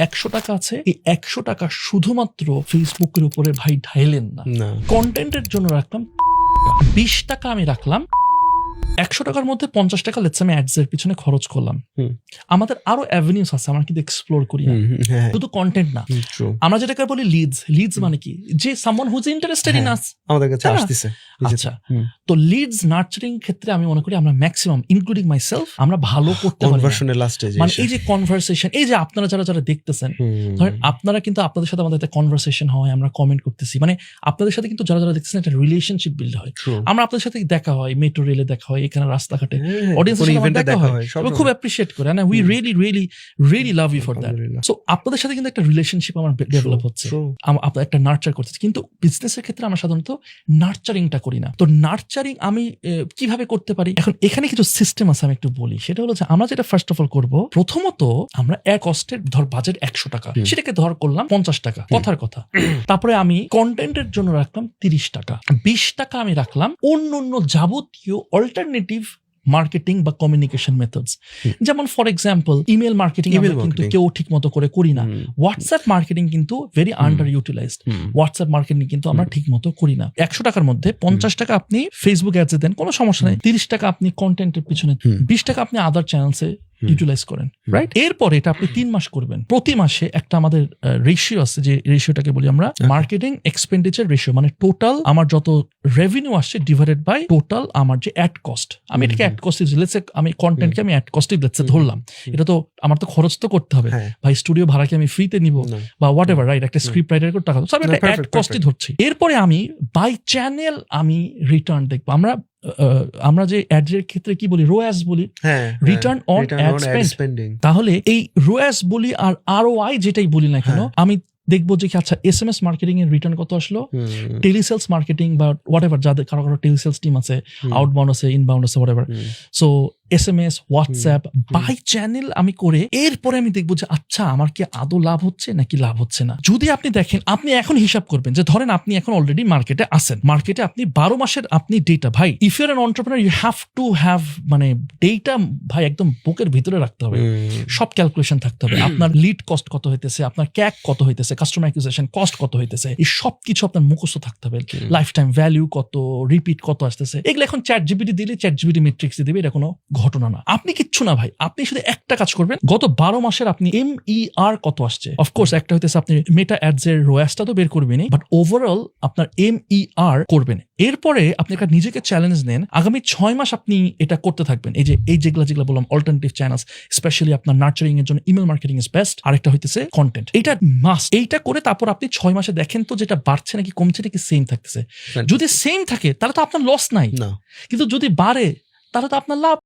100 টাকা আছে, এই 100 টাকা শুধুমাত্র ফেসবুকের উপরে ভাই ঢাইলেন না, কন্টেন্টের জন্য রাখলাম 20 টাকা আমি রাখলাম, 100 টাকার মধ্যে 50 টাকা লেটস আমি অ্যাডস এর পিছনে খরচ করলাম। আমাদের আরো অ্যাভিনিউস আছে, আমরা কিন্তু এক্সপ্লোর করি না, শুধু কন্টেন্ট না, আমরা যেটাকে বলি লিডস মানে কি, যে someone who is interested in us আমাদের কাছে আসতেছে। আচ্ছা, তো লিডস নার্চারিং ক্ষেত্রে আমি মনে করি আমরা ম্যাক্সিমাম ইনক্লুডিং মাইসেলফ আমরা ভালো করতে পারি। কনভারসেশনের লাস্ট স্টেজে মানে এই যে কনভারসেশন, এই যে আপনারা যারা দেখতেছেন, ধরেন আপনারা কিন্তু আপনাদের সাথে আমাদের একটা কনভারসেশন হয়, আমরা কমেন্ট করতেছি, মানে আপনাদের সাথে কিন্তু যারা দেখতেছেন একটা রিলেশনশিপ বিল্ড হয়। আমরা আপনাদের সাথে দেখা হয়, মেট্রো রেলে দেখা হয়, এখানে রাস্তাঘাটে অডিয়েন্সের সাথে দেখা হয়, খুব অ্যাপ্রিশিয়েট করে, না we really love you for that. So আপনাদের সাথে কিন্তু একটা রিলেশনশিপ আমার ডেভেলপ হচ্ছে, আপনার একটা নার্চার করতেছি। কিন্তু বিজনেসের ক্ষেত্রে আমরা সাধারণত নার্চারিংটা করি না। তো নার্চারিং আমি কিভাবে করতে পারি, এখন এখানে কিছু সিস্টেম আছে, আমি একটু বলি। সেটা হলো যে আমরা যেটা ফার্স্ট অফ অল করবো, প্রথমত আমরা এক কস্টের ধর বাজেট 100 টাকা, সেটাকে ধর করলাম 50 টাকা, কথার কথা। তারপরে আমি কন্টেন্টের জন্য রাখলাম 30 টাকা, 20 টাকা আমি রাখলাম অন্য যাবতীয় অল্টারনেটিভ মার্কেটিং বা কমিউনিকেশন মেথডস। যেমন ফর এক্সাম্পল ইমেল মার্কেটিং আমরা কিন্তু কেউ ঠিক মতো করে করি না, হোয়াটসঅ্যাপ মার্কেটিং কিন্তু very under utilised, WhatsApp marketing কিন্তু আমরা ঠিক মতো করি না। 100 টাকার মধ্যে 50 টাকা আপনি ফেসবুক অ্যাডসে দেন, কোনো সমস্যা নেই, 30 টাকা আপনি কন্টেন্টের পিছনে, 20 টাকা আপনি আদার চ্যানেলসে ইউটিলাইজ করেন, রাইট? এরপর এটা আপনি 3 মাস করবেন। প্রতি মাসে একটা আমাদের রেশিও আছে, যে রেশিওটাকে বলি আমরা মার্কেটিং এক্সপেন্ডিচার রেশিও, মানে টোটাল আমার যত রেভিনিউ আসছে ডিভাইডেড বাই টোটাল আমার যে অ্যাড কস্ট। আমি এটাকে অ্যাড কস্ট, লেটসে আমি কন্টেন্টকে আমি অ্যাড কস্টই লেটসে ধরলাম, এটা তো আমার তো খরচ তো করতে হবে ভাই, স্টুডিও ভাড়াকে আমি ফ্রিতে নিব বা হোয়াট এভার, রাইট? একটা স্ক্রিপ্ট রাইটারের টাকা, সব একটা অ্যাড কস্টই ধরছি। এরপরে আমি বাই চ্যানেল আমি রিটার্ন দেখবো। আমরা যে অ্যাডের ক্ষেত্রে কি বলি, রোয়াস বলি, রিটার্ন অন অ্যাড স্পেন্ডিং। তাহলে এই রোয়াস বলি আর আরওআই যেটাই বলি না কেন, আমি দেখবো যে আচ্ছা এসএমএস মার্কেটিং এর রিটার্ন কত আসলো, টেলিসেলস মার্কেটিং বা হোয়াট এভার, যাদের কারো টেলিসেলস টিম আছে, আউটবাউন্ড আছে, ইনবাউন্ড আছে, whatever, so SMS, WhatsApp by channel আমি করে এরপরে আমি দেখবো যে আচ্ছা আমার কি আদৌ লাভ হচ্ছে নাকি লাভ হচ্ছে না। যদি আপনি দেখেন, আপনি এখন হিসাব করবেন যে ধরেন আপনি এখন অলরেডি মার্কেটে আছেন, মার্কেটে আপনি 12 মাসের আপনি ডেটা, ভাই if you're an entrepreneur you have to have, মানে ডেটা ভাই একদম বুকের ভিতরে রাখতে হবে, সব ক্যালকুলেশন থাকতে হবে। আপনার লিড কস্ট কত হইতেছে, আপনার ক্যাক কত হইতেছে, কাস্টমার অ্যাকুইজিশন কস্ট কত হইতেছে, এই সব কিছু আপনার মুখস্থ থাকতে হবে। লাইফ টাইম ভ্যালু কত, রিপিট কত আসতেছে, এগুলো এখন চ্যাট জিপিটি দিলে চ্যাট জিপিটি মেট্রিক্স দিবে, এটা কোনো ঘটনা না। আপনি কিচ্ছু না ভাই, আপনি শুধু একটা কাজ করবেন, গত 12 মাসের আপনি MER কত আসছে, অফকোর্স একটা হইতেছে আপনি মেটা অ্যাডস এর রোয়াসটা তো বের করবেনই, বাট ওভারঅল আপনার MER করবেন। এরপরে আপনি একটা নিজেকে চ্যালেঞ্জ নেন, আগামী 6 মাস আপনি এটা করতে থাকবেন। এই যেগুলো বললাম অল্টারনেটিভ চ্যানেলস, স্পেশালি আপনার নার্চারিং এর জন্য ইমেল মার্কেটিং ইজ বেস্ট, আরেকটা হইতেছে কন্টেন্ট। এটা মাস্ট, এইটা করে তারপর আপনি 6 মাসে দেখেন তো যেটা বাড়ছে নাকি কমছে নাকি সেম থাকতেছে। যদি সেম থাকে তাহলে তো আপনার লস নাই, কিন্তু যদি বাড়ে তাহলে তো আপনার লাভ।